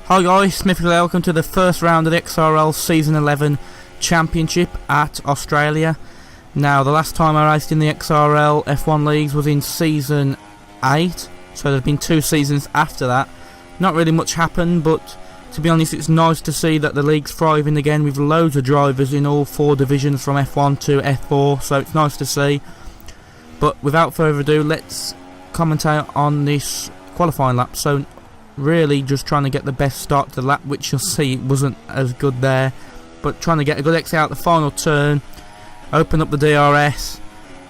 Hi guys, Smith here. Welcome to the first round of the XRL Season 11 Championship at Australia. Now, the last time I raced in the XRL F1 leagues was in Season 8, so there's been 2 seasons after that. Not really much happened, but to be honest, it's nice to see that the league's thriving again with loads of drivers in all 4 divisions from F1 to F4, so it's nice to see. But without further ado, let's commentate on this qualifying lap. So really just trying to get the best start to the lap, which you'll see it wasn't as good there, but trying to get a good exit out the final turn, open up the DRS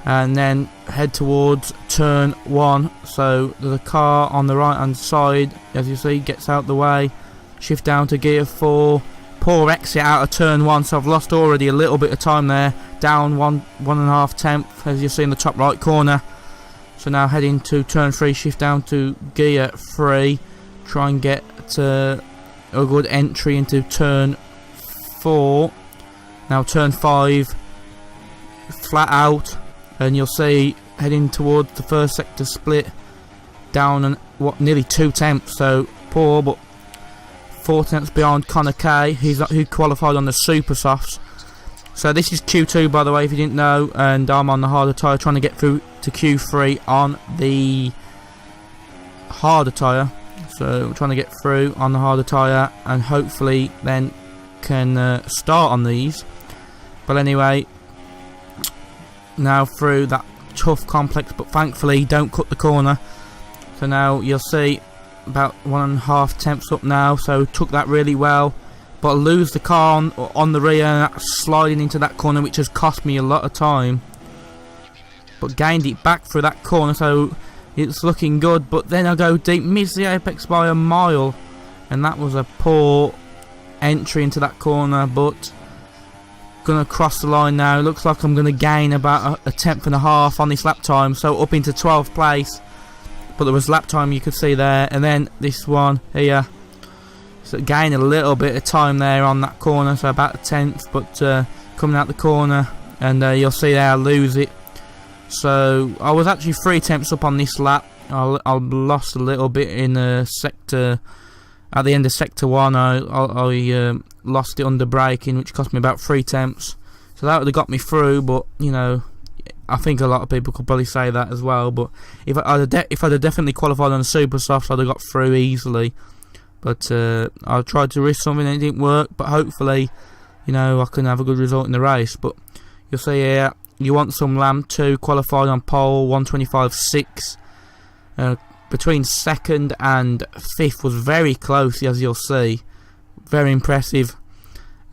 and then head towards turn 1. So the car on the right hand side, as you see, gets out the way, shift down to gear 4, poor exit out of turn 1, so I've lost already a little bit of time there, down 1.5 tenths as you see in the top right corner. So now heading to turn 3, shift down to gear 3, try and get a good entry into turn 4. Now turn 5, flat out, and you'll see heading towards the first sector split, down nearly 2 tenths, so poor, but 4 tenths behind Connor Kay, who qualified on the super softs. So this is Q2, by the way, if you didn't know, and I'm on the harder tyre trying to get through to Q3 on the harder tyre. So we're trying to get through on the harder tyre and hopefully then can start on these. But anyway, now through that tough complex, but thankfully don't cut the corner. So now you'll see about 1.5 tenths up now, so took that really well, but I lose the car on the rear and that's sliding into that corner, which has cost me a lot of time, but gained it back through that corner, so it's looking good. But then I go deep, miss the apex by a mile, and that was a poor entry into that corner, but gonna cross the line now. Looks like I'm gonna gain about a tenth and a half on this lap time, so up into 12th place. But there was lap time you could see there, and then this one here, so gain a little bit of time there on that corner, so about a tenth, but coming out the corner, and you'll see there I lose it. So I was actually 3 tenths up on this lap. I lost a little bit in sector, at the end of sector 1. I lost it under braking, which cost me about 3 tenths. So that would have got me through, but you know, I think a lot of people could probably say that as well. But if I'd have definitely qualified on the super softs, I'd have got through easily. But I tried to risk something and it didn't work. But hopefully, you know, I can have a good result in the race. But you'll see here, you want some Lamb 2 qualified on pole 1:25.6. Between 2nd and 5th was very close, as you'll see. Very impressive.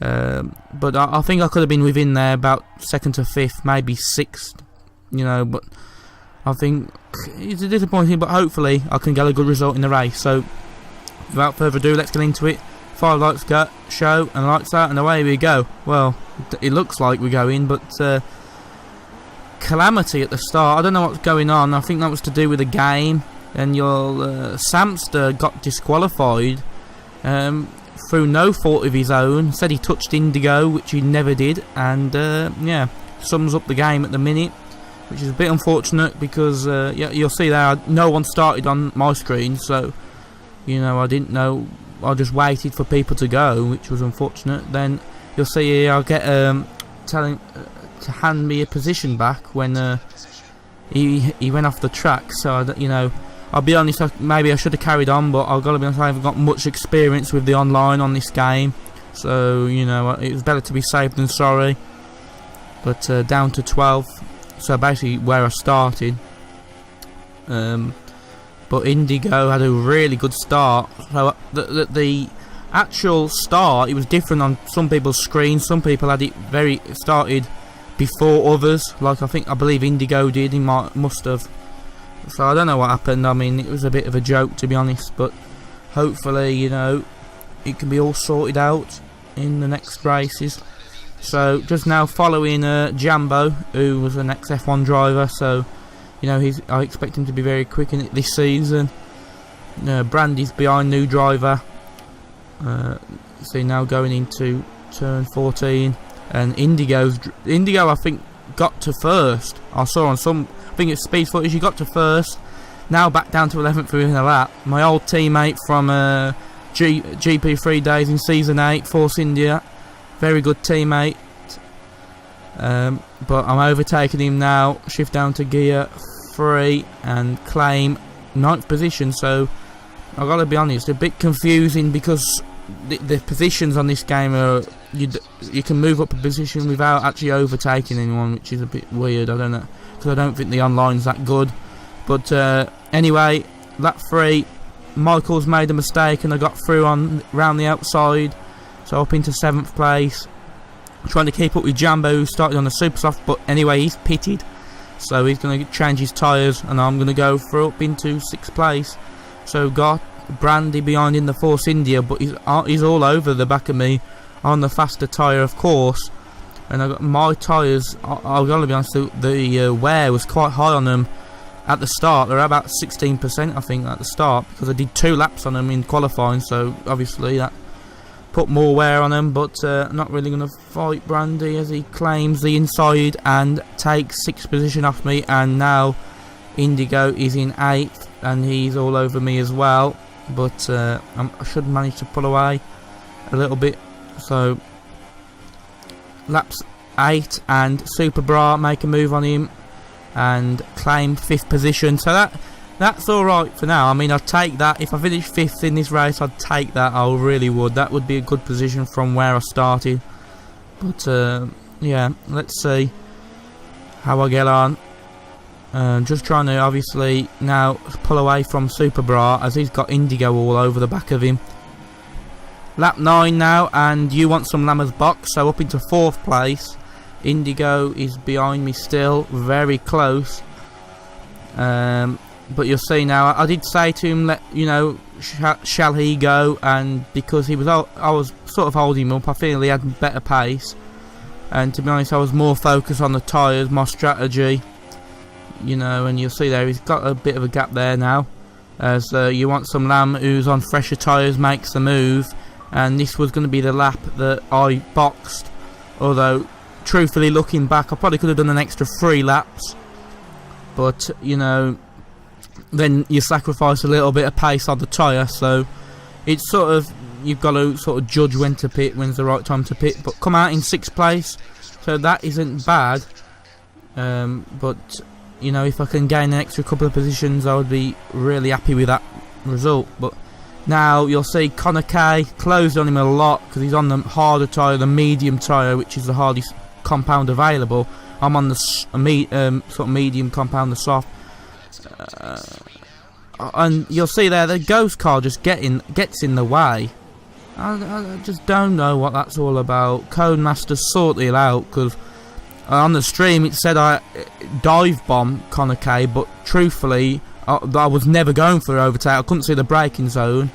But I think I could have been within there, about 2nd to 5th, maybe 6th, you know. But I think it's disappointing, but hopefully I can get a good result in the race. So without further ado, let's get into it. 5 lights go, show, and lights out, and away we go. Well, it looks like we're going, but calamity at the start. I don't know what's going on. I think that was to do with the game, and your Samster got disqualified through no fault of his own. Said he touched Indigo, which he never did, and yeah, sums up the game at the minute, which is a bit unfortunate because yeah, you'll see there no one started on my screen, so you know, I didn't know. I just waited for people to go, which was unfortunate. Then you'll see here I'll get telling to hand me a position back when he went off the track. So you know, I'll be honest, maybe I should have carried on, but I've got to be honest, I haven't got much experience with the online on this game, so you know, it was better to be safe than sorry. But down to 12th, so basically where I started. But Indigo had a really good start. So the actual start, it was different on some people's screens. Some people had it started before others, like I believe Indigo did. He must have. So I don't know what happened. I mean, it was a bit of a joke, to be honest, but hopefully, you know, it can be all sorted out in the next races. So just now following Jambo, who was an ex-F1 driver, so you know, I expect him to be very quick in it this season. Brandy's behind, new driver. See now going into turn 14, and Indigo I think got to first. I saw on some, I think it's speed footage, he got to first. Now back down to 11th within a lap. My old teammate from GP3 days in Season 8, Force India. Very good teammate. But I'm overtaking him now. Shift down to gear 3 and claim 9th position. So I've got to be honest, a bit confusing because the positions on this game are you can move up a position without actually overtaking anyone, which is a bit weird. I don't know, because I don't think the online's that good. But anyway, lap 3, Michael's made a mistake and I got through round the outside, so up into 7th place. Trying to keep up with Jambo, who started on the super soft, but anyway, he's pitted, so he's going to change his tyres, and I'm going to go for up into 6th place. So got Brandy behind in the Force India, but he's all over the back of me on the faster tyre, of course. And I got my tyres. I've got to be honest, the wear was quite high on them at the start. They're about 16%, I think, at the start, because I did 2 laps on them in qualifying. So obviously that put more wear on them. But not really going to fight Brandy as he claims the inside and takes 6th position off me. And now Indigo is in 8th, and he's all over me as well. But I should manage to pull away a little bit. So laps 8 and Superbra make a move on him and claim 5th position. So that's alright for now. I mean, I'd take that. If I finish 5th in this race, I'd take that. I really would. That would be a good position from where I started. But yeah, let's see how I get on. Just trying to obviously now pull away from Superbra as he's got Indigo all over the back of him. Lap 9 now, and you want some Llamas box, so up into 4th place. Indigo is behind me still, very close. But you'll see now, I did say to him, shall he go? And because I was sort of holding him up, I feel he had better pace. And to be honest, I was more focused on the tyres, my strategy. And you'll see there, he's got a bit of a gap there now. As you want some Lamb who's on fresher tyres makes the move. And this was going to be the lap that I boxed. Although, truthfully, looking back, I probably could have done an extra 3 laps. But, then you sacrifice a little bit of pace on the tyre. So, it's sort of, you've got to sort of judge when to pit, when's the right time to pit. But come out in 6th place. So, that isn't bad. But, if I can gain an extra couple of positions, I would be really happy with that result. But now you'll see Connor K closed on him a lot because he's on the harder tyre, the medium tyre, which is the hardest compound available. I'm on the sort of medium compound, the soft. And you'll see there the ghost car just gets in the way. I just don't know what that's all about. Codemaster sort it out, because on the stream it said I dive bomb Connor K, but truthfully I was never going for overtake. I couldn't see the braking zone,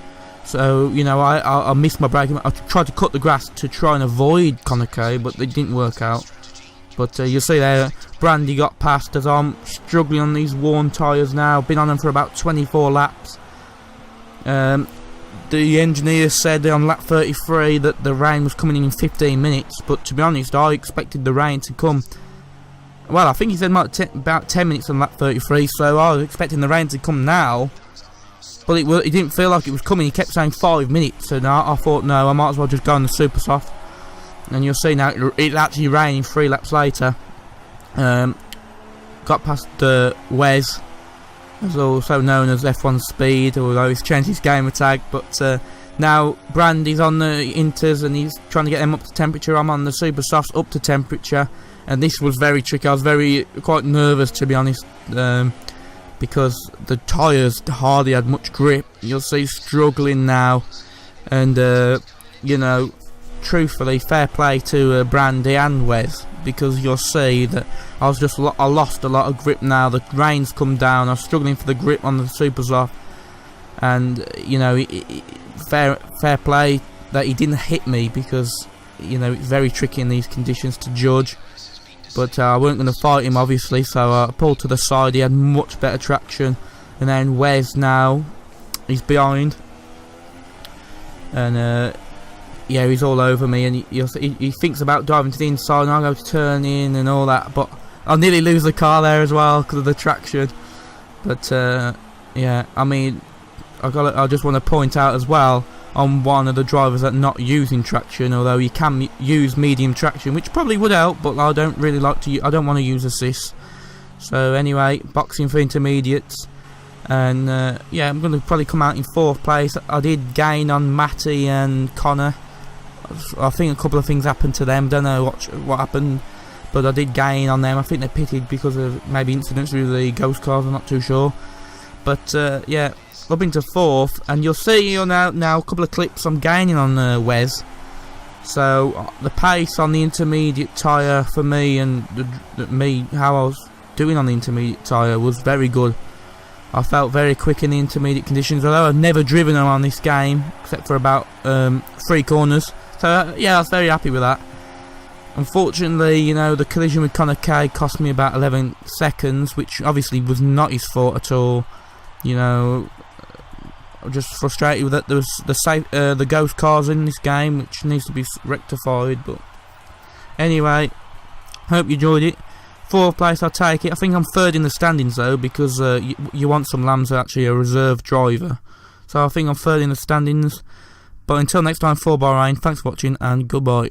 so I missed my braking. I tried to cut the grass to try and avoid Connor K, but it didn't work out. But you'll see there, Brandy got past as I'm struggling on these worn tyres now. Been on them for about 24 laps. The engineer said on lap 33 that the rain was coming in 15 minutes, but to be honest, I expected the rain to come. Well, I think he said about 10 minutes on lap 33, so I was expecting the rain to come now. But it didn't feel like it was coming. He kept saying 5 minutes, and I thought, no, I might as well just go on the super soft. And you'll see now, it's actually raining 3 laps later. Got past Wes, as also known as F1 Speed, although he's changed his gamer tag. But now Brandy's on the inters and he's trying to get them up to temperature. I'm on the super softs up to temperature, and this was very tricky. I was quite nervous, to be honest, because the tyres hardly had much grip. You'll see struggling now, and truthfully, fair play to Brandy and Wes, because you'll see that I lost a lot of grip now. The rain's come down. I was struggling for the grip on the super soft, and fair play that he didn't hit me, because it's very tricky in these conditions to judge. But I weren't going to fight him, obviously, so I pulled to the side. He had much better traction, and then Wes now, he's behind, and yeah, he's all over me, and he thinks about driving to the inside, and I go to turn in and all that, but I'll nearly lose the car there as well because of the traction. But yeah, I mean, I just want to point out as well, on one of the drivers that not using traction, although you can use medium traction, which probably would help, but I don't really like to. I don't want to use assist. So anyway, boxing for intermediates, and yeah, I'm going to probably come out in 4th place. I did gain on Matty and Connor. I think a couple of things happened to them. Don't know what happened, but I did gain on them. I think they pitted because of maybe incidents with the ghost cars. I'm not too sure, but yeah. Up into 4th, and you'll see now a couple of clips I'm gaining on Wes. So the pace on the intermediate tyre for me, and how I was doing on the intermediate tyre was very good. I felt very quick in the intermediate conditions, although I've never driven them on this game except for about 3 corners. So yeah, I was very happy with that. Unfortunately, you know, the collision with Connor Kay cost me about 11 seconds, which obviously was not his fault at all. You know, I'm just frustrated with that. There was the ghost cars in this game, which needs to be rectified. But anyway, hope you enjoyed it. 4th place, I'll take it. I think I'm 3rd in the standings though, because you want some lambs actually a reserve driver. So I think I'm 3rd in the standings. But until next time, for Bahrain, thanks for watching and goodbye.